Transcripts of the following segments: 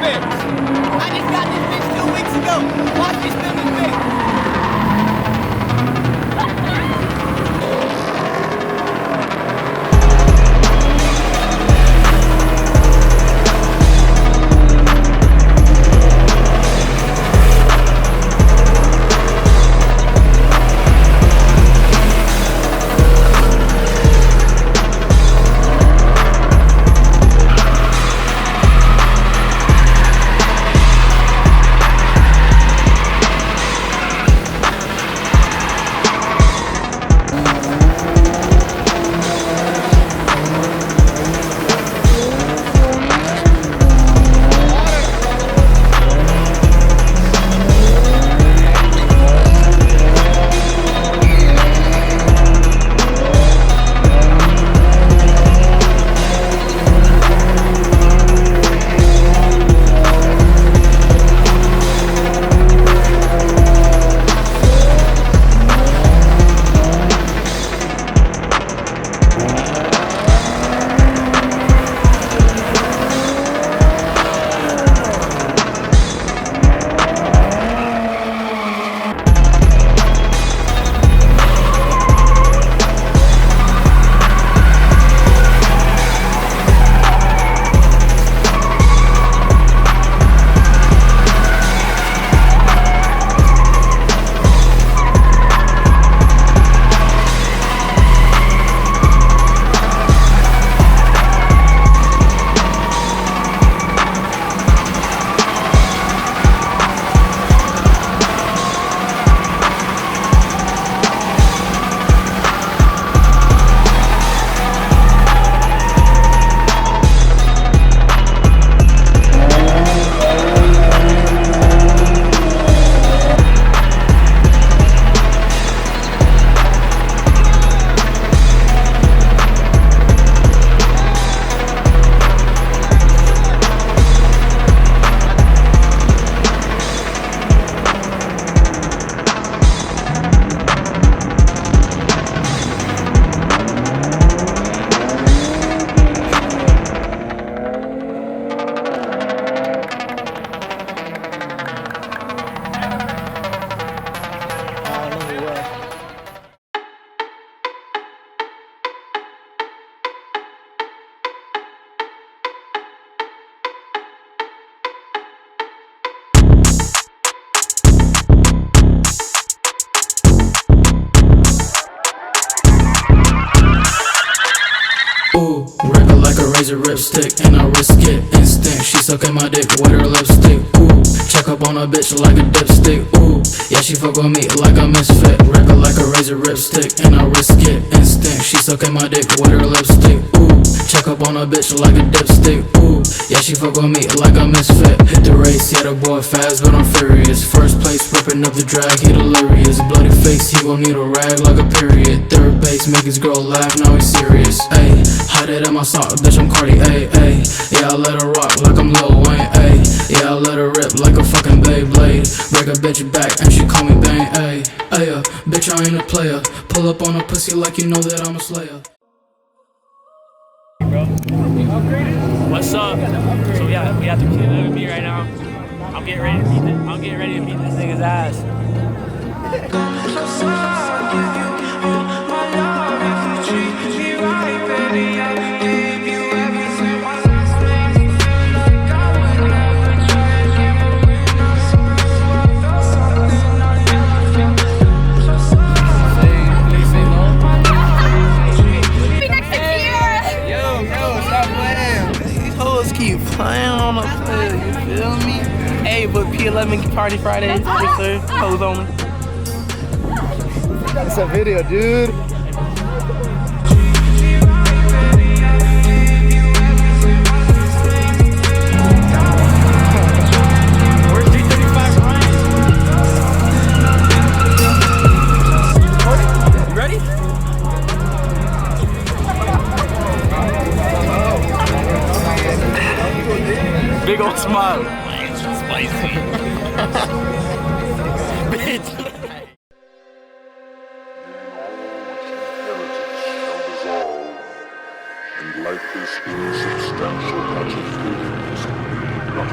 fix. I just got this bitch 2 weeks ago. Watch me spin this bitch. Ooh, rip it like a razor ripstick, and I risk it. Instinct, she sucking my dick with her lipstick. Ooh, check up on a bitch like a dipstick. Ooh, yeah, she fuck with me like a misfit. Rip it like a razor ripstick, and I risk it. Instinct, she sucking my dick with her lipstick. Ooh, check up on a bitch like a dipstick. Ooh, yeah, she fuck with me like a misfit. Hit the race, yeah, the boy fast, but I'm furious. First place, ripping up the drag, he delirious. Bloody face, he gon' need a rag like a period. Third base, make his girl laugh, now he's serious. Ayy, hide it in my sock, bitch, I'm Cardi, ayy, ayy. Yeah, I let her rock like I'm Lil Wayne, ayy. Yeah, I let her rip like a fucking Beyblade. Break a bitch back and she call me Bang, ayy. Ayy, bitch, I ain't a player. Pull up on a pussy like you know that I'm a slayer. What's up? So we have to kill with me right now. I'm getting ready to beat this nigga's ass. Keep playing on the player, you feel me? Hey, but P11 party Friday, yes sir, hoes only. It's a video, dude. Where's G35 Ryan? You ready? Big old smile. Spicy. Bitch. And life is insubstantial, not a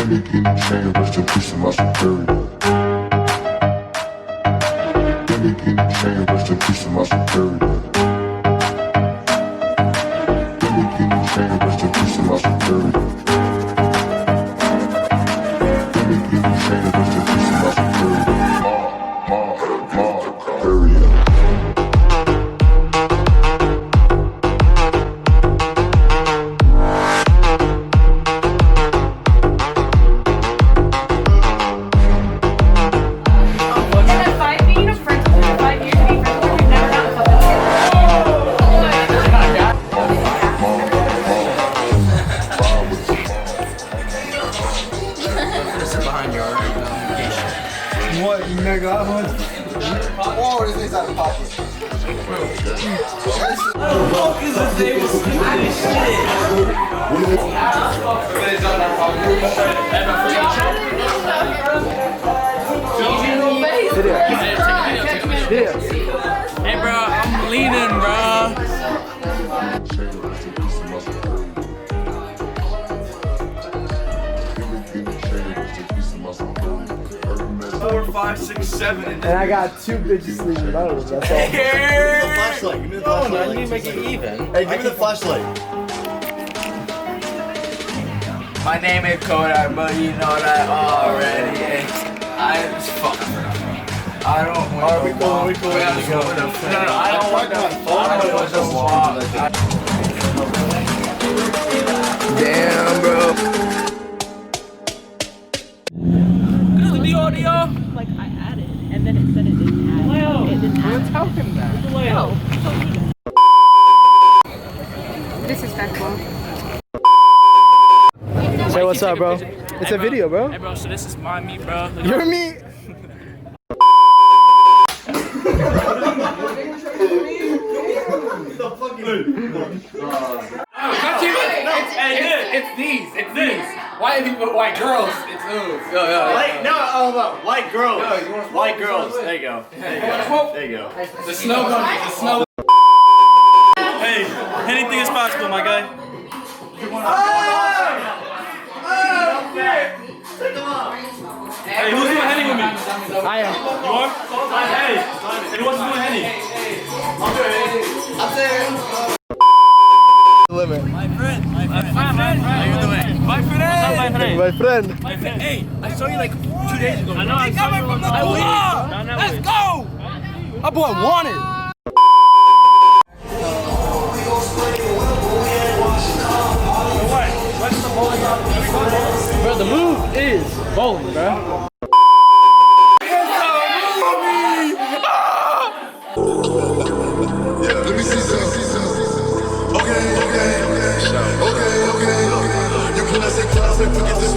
Billy King chain, rest in peace to my superior. Billy King chain, rest in peace to my superior. Billy King chain, rest in peace to my superior. Billy King chain, rest in peace to my superior. Superior. 'Hey, bro, I'm leaning, bro. 4, 5, 6, 7. And I got 2 bitches sleeping those. That's all. Flashlight. Give me the flashlight. You need to make it even. Hey, give me the flashlight. My name is Kodak, but you know that already. I just fucking I don't want Alright, we cool, we cool. No, I don't want that phone. I want the walk. Damn, bro. Good to the audio. Like I added, and then it said it didn't add. Leo, It didn't add. tell him that. Leo. This is basketball. Say what's up, bro. It's a video, bro. Hey, bro, so this is my meat, bro. You're me. It's these. It's these. White people, white girls. It's those. White, no, hold on. White girls. Yo, you wanna smoke? White girls. There you go. There you go. There you go. The snow bunny. The snow. Hey, anything is possible, my guy. Hey, who's doing Henny with me? I am. You are? Hey, who wants to do Henny? Limit. My friend. How you doing? My friend. What's up, my friend? My friend. My friend. Hey, I saw you like 2 days ago. I know. I saw you from the Let's go. My boy wanted. What's the bowling on? Bro, the move is bowling, bro. Let me see some. Okay. You can say classic, forget this